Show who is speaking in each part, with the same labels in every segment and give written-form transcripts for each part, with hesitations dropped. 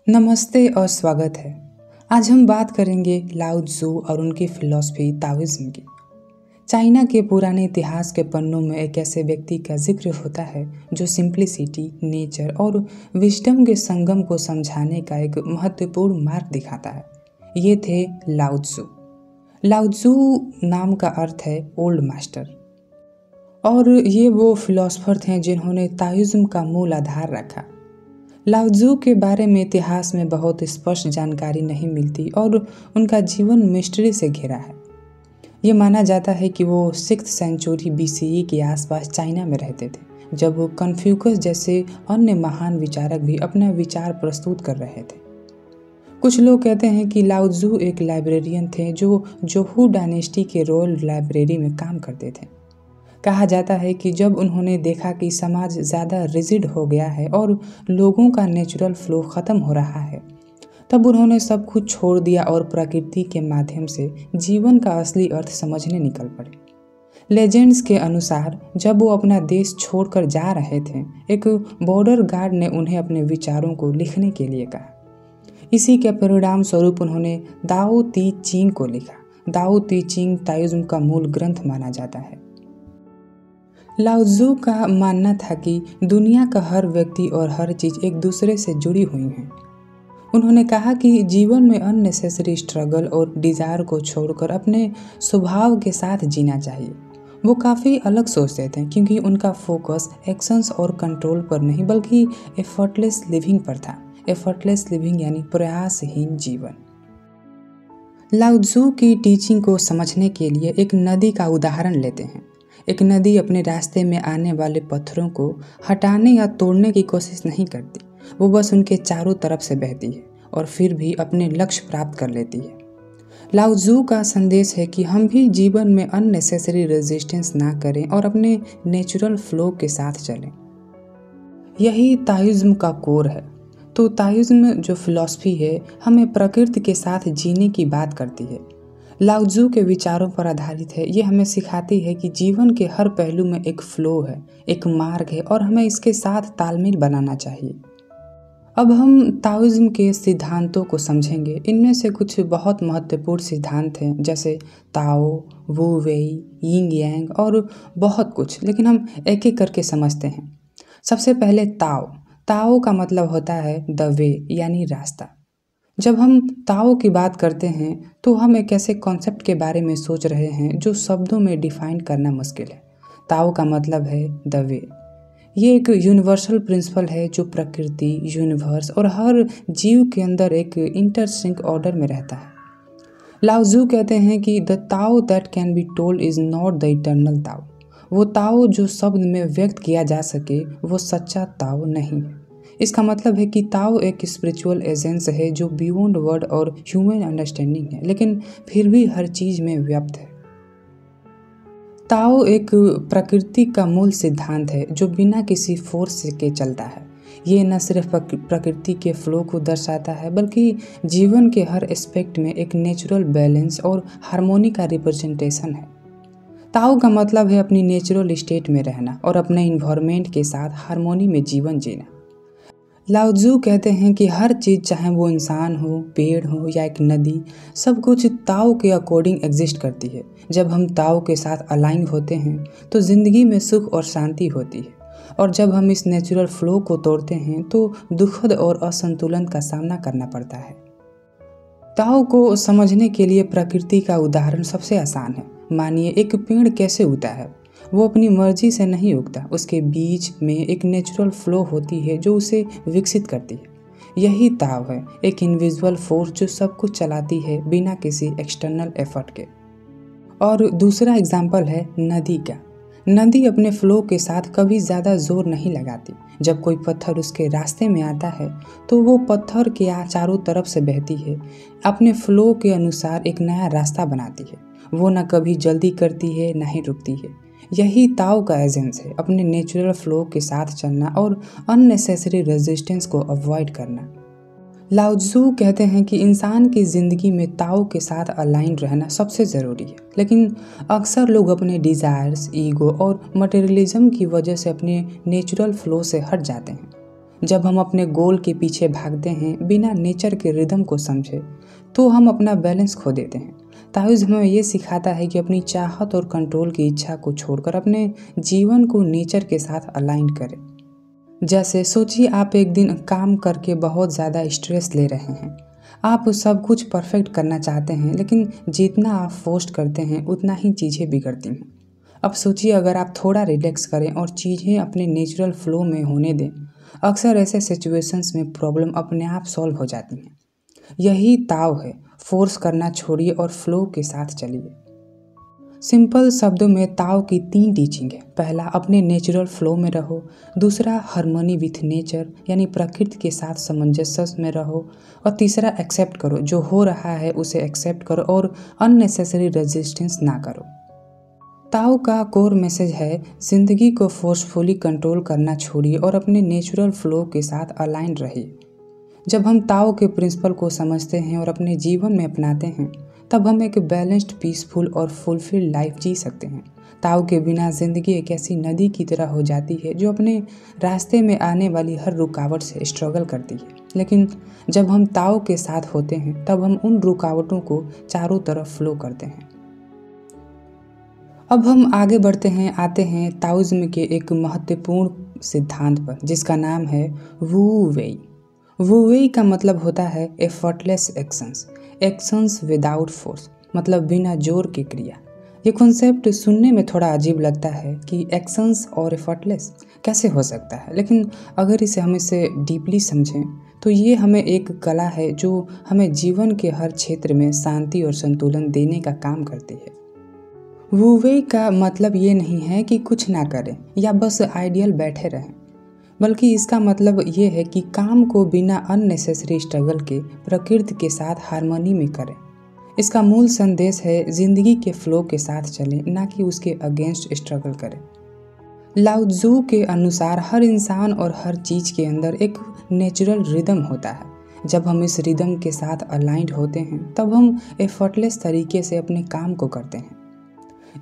Speaker 1: नमस्ते और स्वागत है। आज हम बात करेंगे लाओ त्ज़ू और उनकी फिलॉसफी ताओइज्म की। चाइना के पुराने इतिहास के पन्नों में एक ऐसे व्यक्ति का जिक्र होता है जो सिंप्लिसिटी, नेचर और विजडम के संगम को समझाने का एक महत्वपूर्ण मार्ग दिखाता है। ये थे लाओ त्ज़ू। लाओ त्ज़ू नाम का अर्थ है ओल्ड मास्टर, और ये वो फिलॉसफर थे जिन्होंने ताओइज्म का मूल आधार रखा। लाओ त्ज़ू के बारे में इतिहास में बहुत स्पष्ट जानकारी नहीं मिलती और उनका जीवन मिस्ट्री से घिरा है। ये माना जाता है कि वो 6th सेंचुरी BCE के आसपास चाइना में रहते थे, जब वो कन्फ्यूशियस जैसे अन्य महान विचारक भी अपना विचार प्रस्तुत कर रहे थे। कुछ लोग कहते हैं कि लाओ त्ज़ू एक लाइब्रेरियन थे जो जोहू डायनेस्टी के रॉयल लाइब्रेरी में काम करते थे। कहा जाता है कि जब उन्होंने देखा कि समाज ज़्यादा रिजिड हो गया है और लोगों का नेचुरल फ्लो ख़त्म हो रहा है, तब उन्होंने सब कुछ छोड़ दिया और प्रकृति के माध्यम से जीवन का असली अर्थ समझने निकल पड़े। लेजेंड्स के अनुसार जब वो अपना देश छोड़कर जा रहे थे, एक बॉर्डर गार्ड ने उन्हें अपने विचारों को लिखने के लिए कहा। इसी के परिणाम स्वरूप उन्होंने दाओ ती चिंग को लिखा। दाओ ती चिंग ताओइज्म का मूल ग्रंथ माना जाता है। लाओ त्ज़ू का मानना था कि दुनिया का हर व्यक्ति और हर चीज़ एक दूसरे से जुड़ी हुई हैं। उन्होंने कहा कि जीवन में अननेसेसरी स्ट्रगल और डिज़ायर को छोड़कर अपने स्वभाव के साथ जीना चाहिए। वो काफ़ी अलग सोचते थे क्योंकि उनका फोकस एक्शंस और कंट्रोल पर नहीं बल्कि एफर्टलेस लिविंग पर था। एफर्टलेस लिविंग यानी प्रयासहीन जीवन। लाओ त्ज़ू की टीचिंग को समझने के लिए एक नदी का उदाहरण लेते हैं। एक नदी अपने रास्ते में आने वाले पत्थरों को हटाने या तोड़ने की कोशिश नहीं करती, वो बस उनके चारों तरफ से बहती है और फिर भी अपने लक्ष्य प्राप्त कर लेती है। लाओ त्ज़ू का संदेश है कि हम भी जीवन में अननेसेसरी रेजिस्टेंस ना करें और अपने नेचुरल फ्लो के साथ चलें। यही ताओइज्म का कोर है। तो ताओइज्म जो फिलॉसफी है हमें प्रकृति के साथ जीने की बात करती है। लाओ त्ज़ू के विचारों पर आधारित है। ये हमें सिखाती है कि जीवन के हर पहलू में एक फ्लो है, एक मार्ग है और हमें इसके साथ तालमेल बनाना चाहिए। अब हम ताओइज्म के सिद्धांतों को समझेंगे। इनमें से कुछ बहुत महत्वपूर्ण सिद्धांत हैं, जैसे ताओ, वू वेई, यिंग यांग और बहुत कुछ, लेकिन हम एक एक करके समझते हैं। सबसे पहले ताओ। ताओ का मतलब होता है द वे यानी रास्ता। जब हम ताओ की बात करते हैं तो हम एक ऐसे कॉन्सेप्ट के बारे में सोच रहे हैं जो शब्दों में डिफाइन करना मुश्किल है। ताओ का मतलब है द वे। ये एक यूनिवर्सल प्रिंसिपल है जो प्रकृति, यूनिवर्स और हर जीव के अंदर एक इंटरसिंक ऑर्डर में रहता है। लाओ त्ज़ू कहते हैं कि the Tao that can be told is not the eternal Tao. वो ताओ जो शब्द में व्यक्त किया जा सके वो सच्चा ताओ नहीं है। इसका मतलब है कि ताओ एक स्पिरिचुअल एसेंस है जो बियॉन्ड वर्ड और ह्यूमन अंडरस्टैंडिंग है, लेकिन फिर भी हर चीज़ में व्याप्त है। ताओ एक प्रकृति का मूल सिद्धांत है जो बिना किसी फोर्स के चलता है। ये न सिर्फ प्रकृति के फ्लो को दर्शाता है बल्कि जीवन के हर एस्पेक्ट में एक नेचुरल बैलेंस और हार्मोनी का रिप्रेजेंटेशन है। ताओ का मतलब है अपनी नेचुरल स्टेट में रहना और अपने इन्वायरमेंट के साथ हार्मोनी में जीवन जीना। लाओ त्ज़ू कहते हैं कि हर चीज़, चाहे वो इंसान हो, पेड़ हो या एक नदी, सब कुछ ताओ के अकॉर्डिंग एग्जिस्ट करती है। जब हम ताओ के साथ अलाइन होते हैं तो ज़िंदगी में सुख और शांति होती है, और जब हम इस नेचुरल फ्लो को तोड़ते हैं तो दुखद और असंतुलन का सामना करना पड़ता है। ताओ को समझने के लिए प्रकृति का उदाहरण सबसे आसान है। मानिए एक पेड़ कैसे उगता है। वो अपनी मर्जी से नहीं उगता, उसके बीच में एक नेचुरल फ्लो होती है जो उसे विकसित करती है। यही ताओ है, एक इनविजिबल फोर्स जो सब कुछ चलाती है बिना किसी एक्सटर्नल एफर्ट के। और दूसरा एग्जाम्पल है नदी का। नदी अपने फ्लो के साथ कभी ज़्यादा जोर नहीं लगाती। जब कोई पत्थर उसके रास्ते में आता है तो वो पत्थर के चारों तरफ से बहती है, अपने फ्लो के अनुसार एक नया रास्ता बनाती है। वो ना कभी जल्दी करती है ना ही रुकती है। यही ताओ का एसेंस है, अपने नेचुरल फ्लो के साथ चलना और अननेसेसरी रेजिस्टेंस को अवॉइड करना। लाओ त्ज़ू कहते हैं कि इंसान की ज़िंदगी में ताओ के साथ अलाइन रहना सबसे ज़रूरी है, लेकिन अक्सर लोग अपने डिज़ायर्स, ईगो और मटेरियलिज्म की वजह से अपने नेचुरल फ्लो से हट जाते हैं। जब हम अपने गोल के पीछे भागते हैं बिना नेचर के रिदम को समझे तो हम अपना बैलेंस खो देते हैं। ताओइज्म हमें ये सिखाता है कि अपनी चाहत और कंट्रोल की इच्छा को छोड़कर अपने जीवन को नेचर के साथ अलाइन करें। जैसे सोचिए आप एक दिन काम करके बहुत ज़्यादा स्ट्रेस ले रहे हैं। आप सब कुछ परफेक्ट करना चाहते हैं, लेकिन जितना आप फोर्स करते हैं उतना ही चीज़ें बिगड़ती हैं। अब सोचिए अगर आप थोड़ा रिलैक्स करें और चीज़ें अपने नेचुरल फ्लो में होने दें, अक्सर ऐसे सिचुएशंस में प्रॉब्लम अपने आप सॉल्व हो जाती हैं। यही ताव है, फोर्स करना छोड़िए और फ्लो के साथ चलिए। सिंपल शब्दों में ताओ की 3 टीचिंग है। पहला, अपने नेचुरल फ्लो में रहो। दूसरा, हार्मनी विथ नेचर यानी प्रकृति के साथ सामंजस्य में रहो। और तीसरा, एक्सेप्ट करो, जो हो रहा है उसे एक्सेप्ट करो और अननेसेसरी रेजिस्टेंस ना करो। ताओ का कोर मैसेज है, जिंदगी को फोर्सफुली कंट्रोल करना छोड़िए और अपने नेचुरल फ्लो के साथ अलाइन रहिए। जब हम ताओ के प्रिंसिपल को समझते हैं और अपने जीवन में अपनाते हैं, तब हम एक बैलेंस्ड, पीसफुल और फुलफिल्ड लाइफ जी सकते हैं। ताओ के बिना जिंदगी एक ऐसी नदी की तरह हो जाती है जो अपने रास्ते में आने वाली हर रुकावट से स्ट्रगल करती है। लेकिन जब हम ताओ के साथ होते हैं तब हम उन रुकावटों को चारों तरफ फ्लो करते हैं। अब हम आगे बढ़ते हैं, आते हैं ताओइज्म के एक महत्वपूर्ण सिद्धांत पर, जिसका नाम है वू वेई। वू वेई का मतलब होता है effortless actions, actions without force, मतलब बिना जोर की क्रिया। ये कॉन्सेप्ट सुनने में थोड़ा अजीब लगता है कि एक्शंस और एफर्टलेस कैसे हो सकता है, लेकिन अगर हम इसे डीपली समझें तो ये हमें एक कला है जो हमें जीवन के हर क्षेत्र में शांति और संतुलन देने का काम करती है। वू वेई का मतलब ये नहीं है कि कुछ ना करें या बस आइडियल बैठे रहें, बल्कि इसका मतलब ये है कि काम को बिना अननेसेसरी स्ट्रगल के प्रकृति के साथ हार्मनी में करें। इसका मूल संदेश है, जिंदगी के फ्लो के साथ चलें, ना कि उसके अगेंस्ट स्ट्रगल करें। लाओ त्जू के अनुसार हर इंसान और हर चीज़ के अंदर एक नेचुरल रिदम होता है। जब हम इस रिदम के साथ अलाइंड होते हैं तब हम एफर्टलेस तरीके से अपने काम को करते हैं।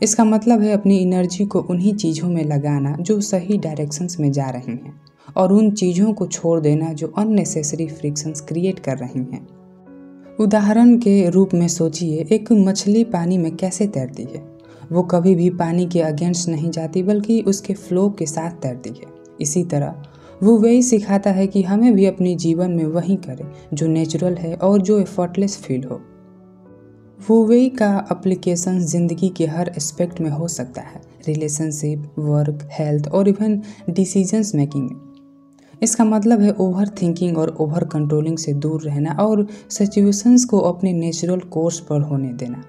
Speaker 1: इसका मतलब है अपनी एनर्जी को उन्हीं चीज़ों में लगाना जो सही डायरेक्शंस में जा रही हैं और उन चीज़ों को छोड़ देना जो अननेसेसरी फ्रिक्शंस क्रिएट कर रही हैं। उदाहरण के रूप में सोचिए, एक मछली पानी में कैसे तैरती है। वो कभी भी पानी के अगेंस्ट नहीं जाती, बल्कि उसके फ्लो के साथ तैरती है। इसी तरह वो वही सिखाता है कि हमें भी अपने जीवन में वही करें जो नेचुरल है और जो एफर्टलेस फील हो। वू वेई का एप्लीकेशन ज़िंदगी के हर एस्पेक्ट में हो सकता है, रिलेशनशिप, वर्क, हेल्थ और इवन डिसीजंस मेकिंग में। इसका मतलब है ओवर थिंकिंग और ओवर कंट्रोलिंग से दूर रहना और सिचुएशंस को अपने नेचुरल कोर्स पर होने देना।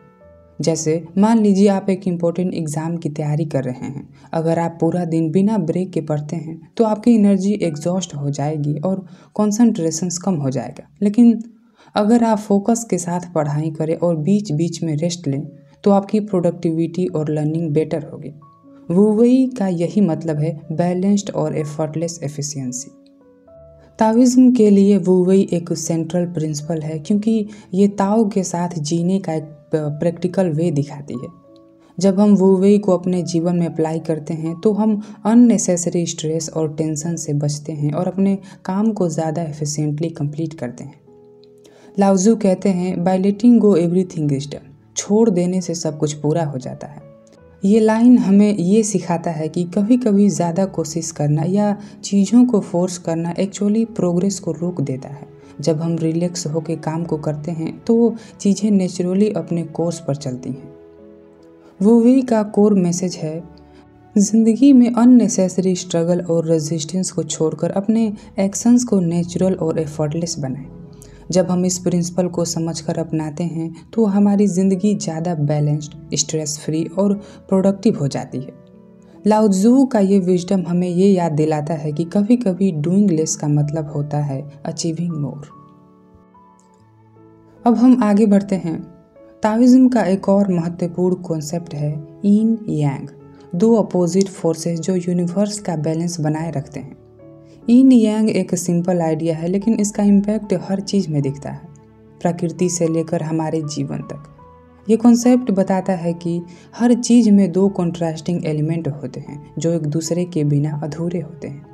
Speaker 1: जैसे मान लीजिए आप एक इम्पोर्टेंट एग्ज़ाम की तैयारी कर रहे हैं। अगर आप पूरा दिन बिना ब्रेक के पढ़ते हैं तो आपकी एनर्जी एग्जॉस्ट हो जाएगी और कॉन्सेंट्रेशंस कम हो जाएगा। लेकिन अगर आप फोकस के साथ पढ़ाई करें और बीच बीच में रेस्ट लें तो आपकी प्रोडक्टिविटी और लर्निंग बेटर होगी। वू वेई का यही मतलब है, बैलेंस्ड और एफर्टलेस एफिशिएंसी। ताओइज्म के लिए वू वेई एक सेंट्रल प्रिंसिपल है, क्योंकि ये ताओ के साथ जीने का एक प्रैक्टिकल वे दिखाती है। जब हम वू वेई को अपने जीवन में अप्लाई करते हैं तो हम अननेसेसरी स्ट्रेस और टेंशन से बचते हैं और अपने काम को ज़्यादा एफिशिएंटली कंप्लीट करते हैं। लाओ त्जू कहते हैं, by letting go everything is done, छोड़ देने से सब कुछ पूरा हो जाता है। ये लाइन हमें ये सिखाता है कि कभी कभी ज़्यादा कोशिश करना या चीज़ों को फोर्स करना एक्चुअली प्रोग्रेस को रोक देता है। जब हम रिलैक्स होकर काम को करते हैं तो चीज़ें नेचुरली अपने कोर्स पर चलती हैं। वू वेई का कोर मैसेज है, ज़िंदगी में अननेसेसरी स्ट्रगल और रेजिस्टेंस को छोड़कर अपने एक्शंस को नेचुरल और एफर्टलेस बनाएं। जब हम इस प्रिंसिपल को समझकर अपनाते हैं तो हमारी ज़िंदगी ज़्यादा बैलेंस्ड, स्ट्रेस फ्री और प्रोडक्टिव हो जाती है। लाओ त्जू का ये विजडम हमें ये याद दिलाता है कि कभी कभी डूइंग लेस का मतलब होता है अचीविंग मोर। अब हम आगे बढ़ते हैं। ताओइज्म का एक और महत्वपूर्ण कॉन्सेप्ट है यिन यांग, दो अपोजिट फोर्सेस जो यूनिवर्स का बैलेंस बनाए रखते हैं। यिन यांग एक सिंपल आइडिया है, लेकिन इसका इम्पैक्ट हर चीज़ में दिखता है, प्रकृति से लेकर हमारे जीवन तक। ये कॉन्सेप्ट बताता है कि हर चीज़ में दो कॉन्ट्रास्टिंग एलिमेंट होते हैं जो एक दूसरे के बिना अधूरे होते हैं।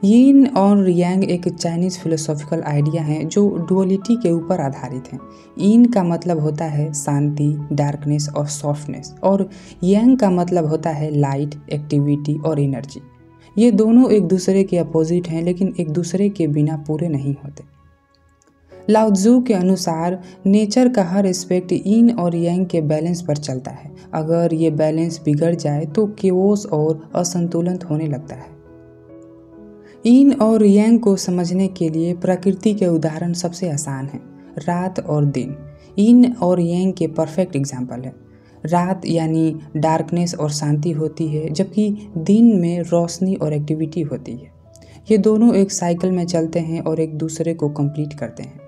Speaker 1: यीन और यांग एक चाइनीज फिलोसॉफिकल आइडिया है जो डुअलिटी के ऊपर आधारित है। यीन का मतलब होता है शांति, डार्कनेस और सॉफ्टनेस, और यांग का मतलब होता है लाइट, एक्टिविटी और एनर्जी। ये दोनों एक दूसरे के अपोजिट हैं, लेकिन एक दूसरे के बिना पूरे नहीं होते। लाओ त्जू के अनुसार नेचर का हर एस्पेक्ट यीन और यांग के बैलेंस पर चलता है। अगर ये बैलेंस बिगड़ जाए तो केओस और असंतुलन होने लगता है। यीन और यांग को समझने के लिए प्रकृति के उदाहरण सबसे आसान है। रात और दिन यीन और यांग के परफेक्ट एग्जाम्पल है। रात यानी डार्कनेस और शांति होती है, जबकि दिन में रोशनी और एक्टिविटी होती है। ये दोनों एक साइकिल में चलते हैं और एक दूसरे को कंप्लीट करते हैं।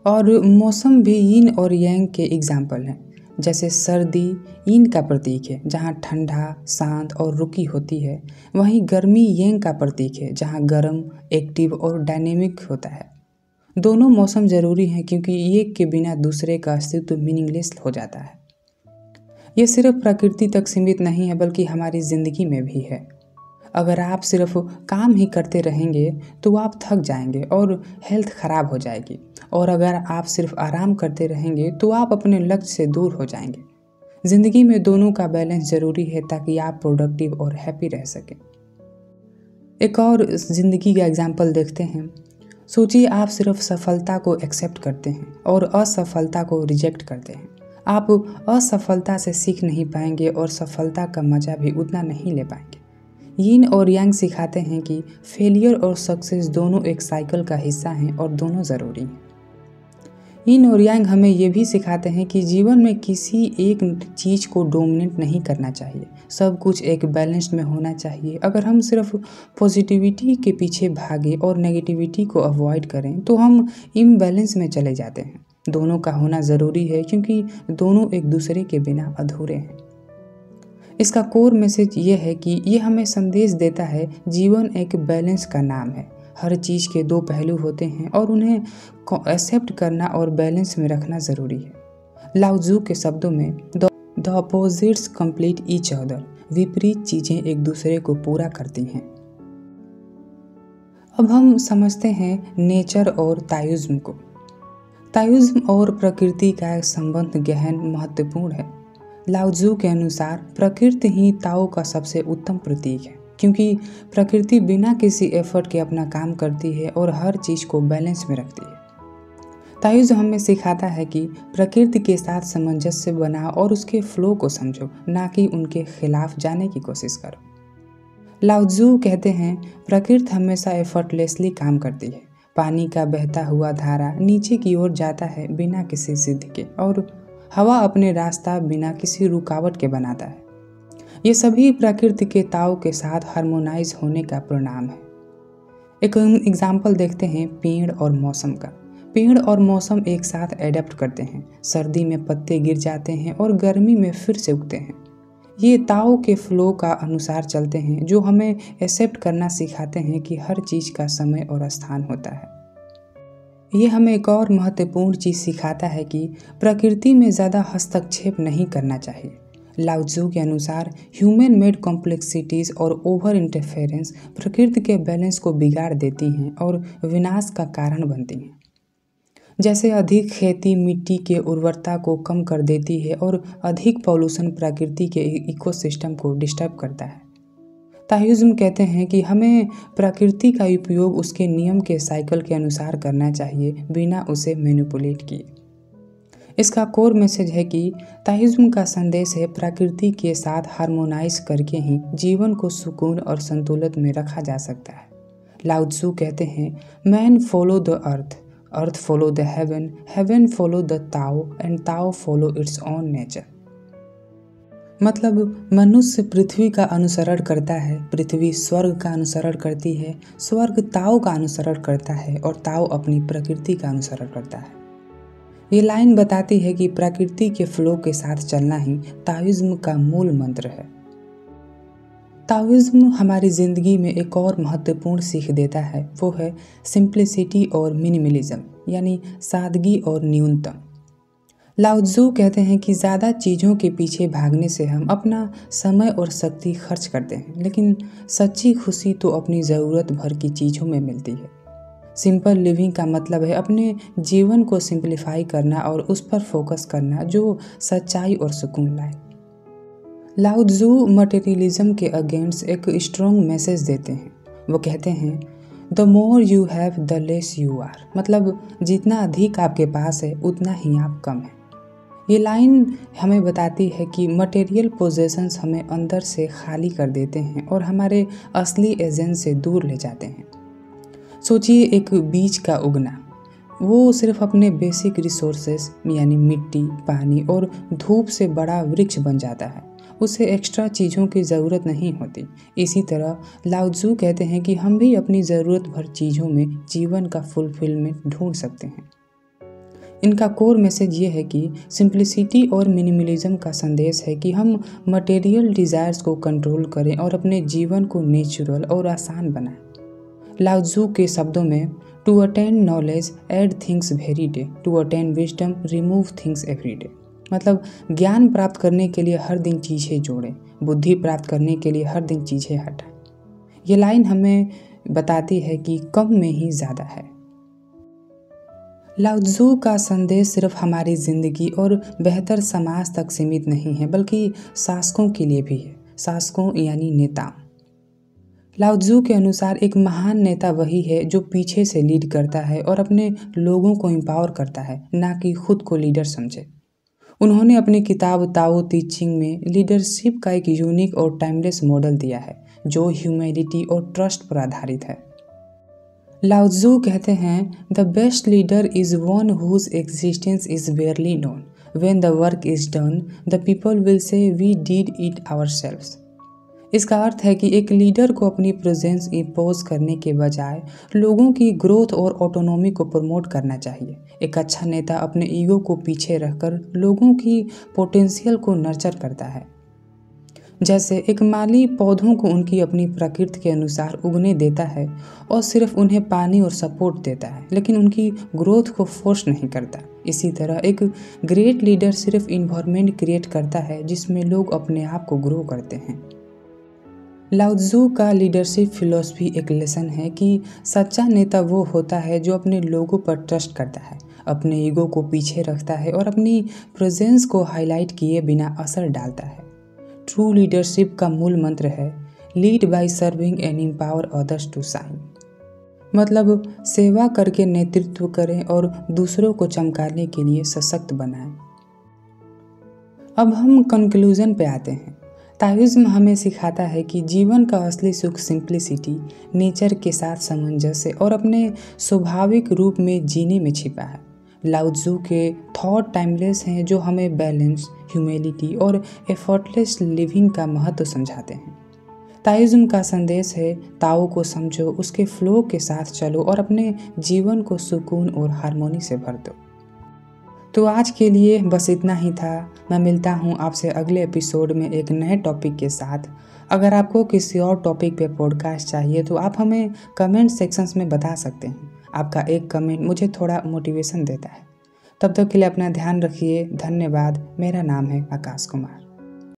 Speaker 1: और मौसम भी यीन और यांग के एग्जाम्पल हैं। जैसे सर्दी यीन का प्रतीक है, जहाँ ठंडा, शांत और रुकी होती है। वहीं गर्मी यांग का प्रतीक है, जहाँ गर्म, एक्टिव और डायनेमिक होता है। दोनों मौसम जरूरी हैं क्योंकि एक के बिना दूसरे का अस्तित्व मीनिंगलेस हो जाता है। ये सिर्फ प्रकृति तक सीमित नहीं है, बल्कि हमारी ज़िंदगी में भी है। अगर आप सिर्फ काम ही करते रहेंगे तो आप थक जाएंगे और हेल्थ ख़राब हो जाएगी, और अगर आप सिर्फ आराम करते रहेंगे तो आप अपने लक्ष्य से दूर हो जाएंगे। ज़िंदगी में दोनों का बैलेंस ज़रूरी है ताकि आप प्रोडक्टिव और हैप्पी रह सकें। एक और ज़िंदगी का एग्जाम्पल देखते हैं। सोचिए, आप सिर्फ सफलता को एक्सेप्ट करते हैं और असफलता को रिजेक्ट करते हैं। आप असफलता से सीख नहीं पाएंगे और सफलता का मज़ा भी उतना नहीं ले पाएंगे। यीन और यांग सिखाते हैं कि फेलियर और सक्सेस दोनों एक साइकिल का हिस्सा हैं और दोनों ज़रूरी हैं। यीन और यांग हमें ये भी सिखाते हैं कि जीवन में किसी एक चीज़ को डोमिनेट नहीं करना चाहिए। सब कुछ एक बैलेंस में होना चाहिए। अगर हम सिर्फ पॉजिटिविटी के पीछे भागें और नेगेटिविटी को अवॉइड करें तो हम इम्बैलेंस में चले जाते हैं। दोनों का होना ज़रूरी है क्योंकि दोनों एक दूसरे के बिना अधूरे हैं। इसका कोर मैसेज ये है कि ये हमें संदेश देता है, जीवन एक बैलेंस का नाम है। हर चीज़ के दो पहलू होते हैं और उन्हें एक्सेप्ट करना और बैलेंस में रखना ज़रूरी है। लाओ त्जू के शब्दों में the opposites complete each other, विपरीत चीज़ें एक दूसरे को पूरा करती हैं। अब हम समझते हैं नेचर और ताओइज्म को। ताओइज्म और प्रकृति का संबंध गहन महत्वपूर्ण है। लाओ त्जू के अनुसार प्रकृति ही ताओ का सबसे उत्तम प्रतीक है, क्योंकि प्रकृति बिना किसी एफर्ट के अपना काम करती है और हर चीज़ को बैलेंस में रखती है। ताओइज्म हमें सिखाता है कि प्रकृति के साथ सामंजस्य बनाओ और उसके फ्लो को समझो, ना कि उनके खिलाफ जाने की कोशिश करो। लाओ त्जू कहते हैं, प्रकृति हमेशा एफर्टलेसली काम करती है। पानी का बहता हुआ धारा नीचे की ओर जाता है बिना किसी जिद के, और हवा अपने रास्ता बिना किसी रुकावट के बनाता है। ये सभी प्रकृति के ताओ के साथ हार्मोनाइज होने का परिणाम है। एक एग्जाम्पल देखते हैं पेड़ और मौसम का। पेड़ और मौसम एक साथ एडेप्ट करते हैं। सर्दी में पत्ते गिर जाते हैं और गर्मी में फिर से उगते हैं। ये ताओ के फ्लो का अनुसार चलते हैं, जो हमें एक्सेप्ट करना सिखाते हैं कि हर चीज़ का समय और स्थान होता है। ये हमें एक और महत्वपूर्ण चीज़ सिखाता है कि प्रकृति में ज़्यादा हस्तक्षेप नहीं करना चाहिए। लाओ त्जू के अनुसार ह्यूमन मेड कॉम्प्लेक्सिटीज़ और ओवर इंटरफेरेंस प्रकृति के बैलेंस को बिगाड़ देती हैं और विनाश का कारण बनती हैं। जैसे अधिक खेती मिट्टी के उर्वरता को कम कर देती है और अधिक पॉल्यूशन प्रकृति के इकोसिस्टम को डिस्टर्ब करता है। ताओइज्म कहते हैं कि हमें प्रकृति का उपयोग उसके नियम के साइकिल के अनुसार करना चाहिए, बिना उसे मैनिपुलेट किए। इसका कोर मैसेज है कि ताओइज्म का संदेश है, प्रकृति के साथ हार्मोनाइज करके ही जीवन को सुकून और संतुलित में रखा जा सकता है। लाओ त्जू कहते हैं, man follow the earth, earth follow the heaven, heaven follow the Tao and Tao follow its own nature. मतलब मनुष्य पृथ्वी का अनुसरण करता है, पृथ्वी स्वर्ग का अनुसरण करती है, स्वर्ग ताओ का अनुसरण करता है और ताओ अपनी प्रकृति का अनुसरण करता है। ये लाइन बताती है कि प्रकृति के फ्लो के साथ चलना ही ताओइज्म का मूल मंत्र है। ताओइज्म हमारी ज़िंदगी में एक और महत्वपूर्ण सीख देता है, वो है सिंप्लिसिटी और मिनिमलिज्म, यानी सादगी और न्यूनतम। लाओ त्ज़ू कहते हैं कि ज़्यादा चीज़ों के पीछे भागने से हम अपना समय और शक्ति खर्च करते हैं, लेकिन सच्ची खुशी तो अपनी ज़रूरत भर की चीज़ों में मिलती है। सिंपल लिविंग का मतलब है अपने जीवन को सिंप्लीफाई करना और उस पर फोकस करना जो सच्चाई और सुकून लाए। लाओ त्ज़ू मटेरियलिज्म के अगेंस्ट एक स्ट्रॉन्ग मैसेज देते हैं। वो कहते हैं the more you have the less you are, मतलब जितना अधिक आपके पास है उतना ही आप कम हैं। ये लाइन हमें बताती है कि मटेरियल पोजेशंस हमें अंदर से खाली कर देते हैं और हमारे असली एसेंस से दूर ले जाते हैं। सोचिए एक बीज का उगना, वो सिर्फ अपने बेसिक रिसोर्सेस यानी मिट्टी, पानी और धूप से बड़ा वृक्ष बन जाता है। उसे एक्स्ट्रा चीज़ों की ज़रूरत नहीं होती। इसी तरह लाओ त्ज़ू कहते हैं कि हम भी अपनी ज़रूरत भर चीज़ों में जीवन का फुलफिलमेंट ढूंढ सकते हैं। इनका कोर मैसेज ये है कि सिंप्लिसिटी और मिनिमलिज्म का संदेश है कि हम मटेरियल डिज़ायर्स को कंट्रोल करें और अपने जीवन को नेचुरल और आसान बनाएं। लाओ त्ज़ू के शब्दों में to attain knowledge add things very day, to attain wisdom remove things every day, मतलब ज्ञान प्राप्त करने के लिए हर दिन चीज़ें जोड़ें, बुद्धि प्राप्त करने के लिए हर दिन चीज़ें हटाएं। ये लाइन हमें बताती है कि कम में ही ज़्यादा है। लाओ त्ज़ू का संदेश सिर्फ हमारी ज़िंदगी और बेहतर समाज तक सीमित नहीं है, बल्कि शासकों के लिए भी है। शासकों यानी नेता। लाओ त्ज़ू के अनुसार एक महान नेता वही है जो पीछे से लीड करता है और अपने लोगों को एम्पावर करता है, ना कि खुद को लीडर समझे। उन्होंने अपनी किताब ताओ ते चिंग में लीडरशिप का एक यूनिक और टाइमलेस मॉडल दिया है जो ह्यूमैनिटी और ट्रस्ट पर आधारित है। लाओ त्ज़ू कहते हैं the best leader is one whose existence is barely known, when the work is done the people will say we did it ourselves. इसका अर्थ है कि एक लीडर को अपनी प्रेजेंस इम्पोज करने के बजाय लोगों की ग्रोथ और ऑटोनॉमी को प्रमोट करना चाहिए। एक अच्छा नेता अपने ईगो को पीछे रखकर लोगों की पोटेंशियल को नर्चर करता है। जैसे एक माली पौधों को उनकी अपनी प्रकृति के अनुसार उगने देता है और सिर्फ उन्हें पानी और सपोर्ट देता है, लेकिन उनकी ग्रोथ को फोर्स नहीं करता। इसी तरह एक ग्रेट लीडर सिर्फ इन्वायरमेंट क्रिएट करता है जिसमें लोग अपने आप को ग्रो करते हैं। लाओ त्ज़ू का लीडरशिप फिलॉसफी एक लेसन है कि सच्चा नेता वो होता है जो अपने लोगों पर ट्रस्ट करता है, अपने ईगो को पीछे रखता है और अपनी प्रेजेंस को हाईलाइट किए बिना असर डालता है। ट्रू लीडरशिप का मूल मंत्र है lead by serving and empower others to shine, मतलब सेवा करके नेतृत्व करें और दूसरों को चमकाने के लिए सशक्त बनाएं। अब हम कंक्लूजन पे आते हैं। ताओइज्म हमें सिखाता है कि जीवन का असली सुख सिंप्लिसिटी, नेचर के साथ सामंजस्य और अपने स्वाभाविक रूप में जीने में छिपा है। लाओ त्ज़ू के थॉट टाइमलेस हैं जो हमें बैलेंस, ह्यूमिलिटी और एफर्टलेस लिविंग का महत्व समझाते हैं। ताओइज्म का संदेश है ताओ को समझो, उसके फ्लो के साथ चलो और अपने जीवन को सुकून और हार्मोनी से भर दो। तो आज के लिए बस इतना ही था। मैं मिलता हूँ आपसे अगले एपिसोड में एक नए टॉपिक के साथ। अगर आपको किसी और टॉपिक पे पॉडकास्ट चाहिए तो आप हमें कमेंट सेक्शंस में बता सकते हैं। आपका एक कमेंट मुझे थोड़ा मोटिवेशन देता है। तब तक के लिए अपना ध्यान रखिए। धन्यवाद। मेरा नाम है आकाश कुमार।